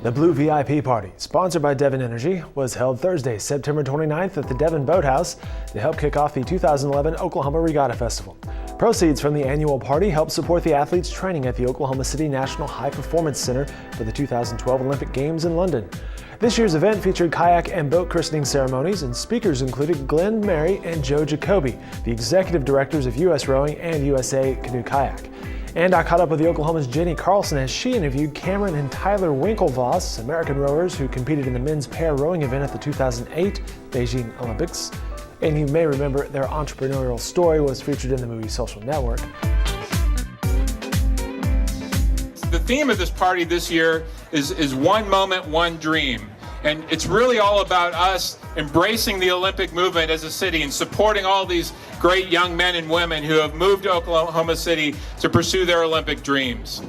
The Blue VIP Party, sponsored by Devon Energy, was held Thursday, September 29th at the Devon Boathouse to help kick off the 2011 Oklahoma Regatta Festival. Proceeds from the annual party help support the athletes training at the Oklahoma City National High Performance Center for the 2012 Olympic Games in London. This year's event featured kayak and boat christening ceremonies, and speakers included Glenn Mary and Joe Jacoby, the executive directors of U.S. Rowing and USA Canoe Kayak. And I caught up with the Oklahoma's Jenny Carlson as she interviewed Cameron and Tyler Winklevoss, American rowers who competed in the men's pair rowing event at the 2008 Beijing Olympics. And you may remember their entrepreneurial story was featured in the movie Social Network. The theme of this party this year is one moment, one dream. And it's really all about us embracing the Olympic movement as a city and supporting all these great young men and women who have moved to Oklahoma City to pursue their Olympic dreams.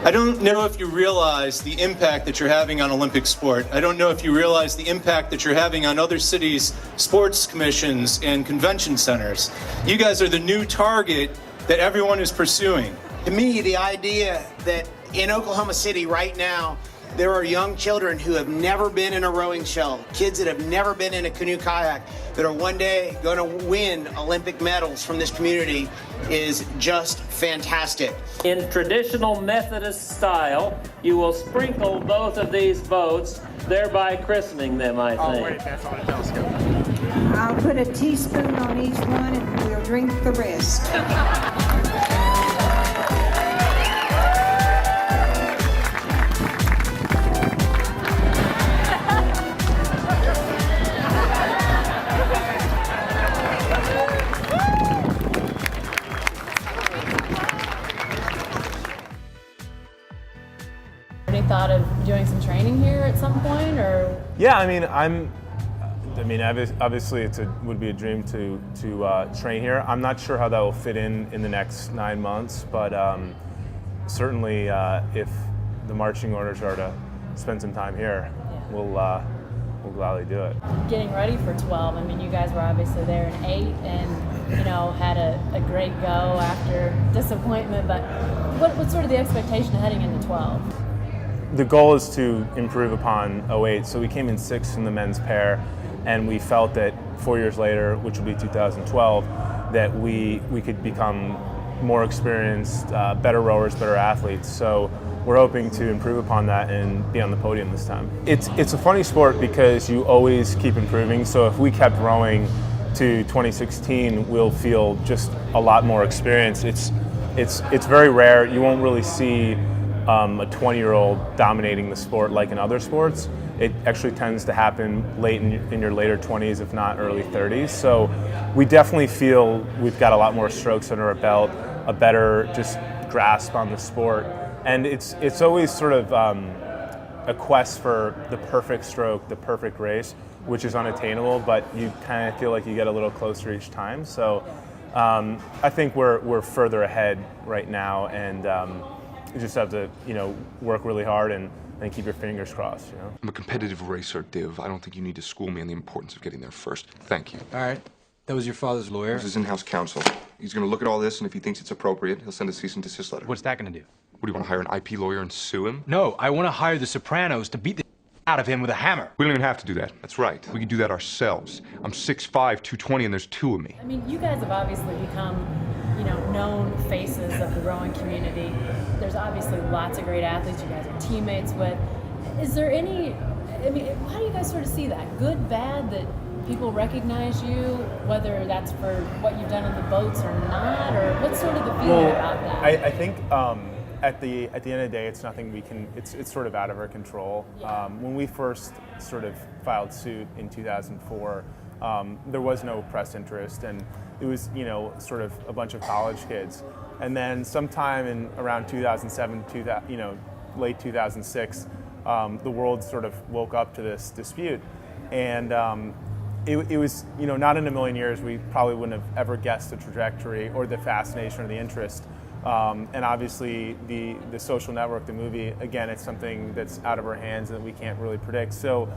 I don't know if you realize the impact that you're having on Olympic sport. I don't know if you realize the impact that you're having on other cities' sports commissions and convention centers. You guys are the new target that everyone is pursuing. To me, the idea that in Oklahoma City right now, there are young children who have never been in a rowing shell, kids that have never been in a canoe kayak, that are one day going to win Olympic medals from this community is just fantastic. In traditional Methodist style, you will sprinkle both of these boats, thereby christening them, I think. Oh, wait, that's on a telescope. I'll put a teaspoon on each one and we'll drink the rest. Any thought of doing some training here at some point, or? Yeah, obviously would be a dream to train here. I'm not sure how that will fit in the next 9 months, but certainly if the marching orders are to spend some time here, we'll gladly do it. Getting ready for 12, you guys were obviously there in 8 and, had a great go after disappointment, but what's sort of the expectation heading into 12? The goal is to improve upon 08, so we came in 6th in the men's pair, and we felt that 4 years later, which will be 2012, that we could become more experienced, better rowers, better athletes. So we're hoping to improve upon that and be on the podium this time. It's a funny sport because you always keep improving, so if we kept rowing to 2016, we'll feel just a lot more experience. It's very rare. You won't really see a 20-year-old dominating the sport like in other sports. It actually tends to happen late in your later 20s, if not early 30s. So we definitely feel we've got a lot more strokes under our belt, a better just grasp on the sport. And it's always sort of a quest for the perfect stroke, the perfect race, which is unattainable, but you kind of feel like you get a little closer each time. So I think we're further ahead right now, and you just have to, work really hard and keep your fingers crossed, I'm a competitive racer, Div. I don't think you need to school me on the importance of getting there first. Thank you. All right. That was your father's lawyer? This is in-house counsel. He's going to look at all this, and if he thinks it's appropriate, he'll send a cease and desist letter. What's that going to do? What, do you want to hire an IP lawyer and sue him? No, I want to hire the Sopranos to beat the out of him with a hammer. We don't even have to do that. That's right. We can do that ourselves. I'm 6'5", 220, and there's 2 of me. You guys have obviously become, known faces of the rowing community. There's obviously lots of great athletes you guys are teammates with. Is there any, how do you guys sort of see that? Good, bad, that people recognize you, whether that's for what you've done on the boats or not, or what's sort of the feeling about that? I think at the end of the day, it's nothing we can, it's sort of out of our control. Yeah. When we first sort of filed suit in 2004, there was no press interest, and it was, sort of a bunch of college kids. And then sometime in around 2007, late 2006, the world sort of woke up to this dispute. And it was, not in a million years, we probably wouldn't have ever guessed the trajectory or the fascination or the interest. And obviously the Social Network, the movie, again, it's something that's out of our hands and that we can't really predict. So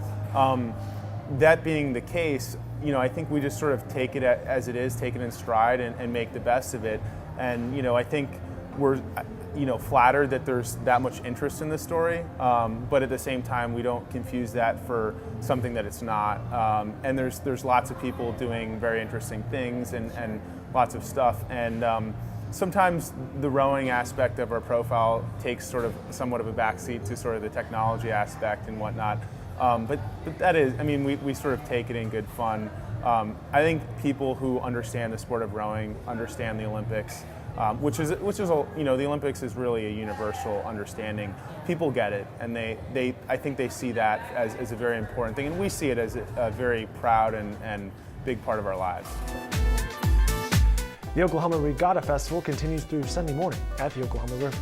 that being the case, I think we just sort of take it as it is, take it in stride and make the best of it. And, I think we're flattered that there's that much interest in this story, but at the same time, we don't confuse that for something that it's not. And there's lots of people doing very interesting things and lots of stuff. And sometimes the rowing aspect of our profile takes sort of somewhat of a backseat to sort of the technology aspect and whatnot. But that is, I mean, we sort of take it in good fun. I think people who understand the sport of rowing understand the Olympics, which is the Olympics is really a universal understanding. People get it, and I think they see that as a very important thing, and we see it as a very proud and big part of our lives. The Oklahoma Regatta Festival continues through Sunday morning at the Oklahoma River.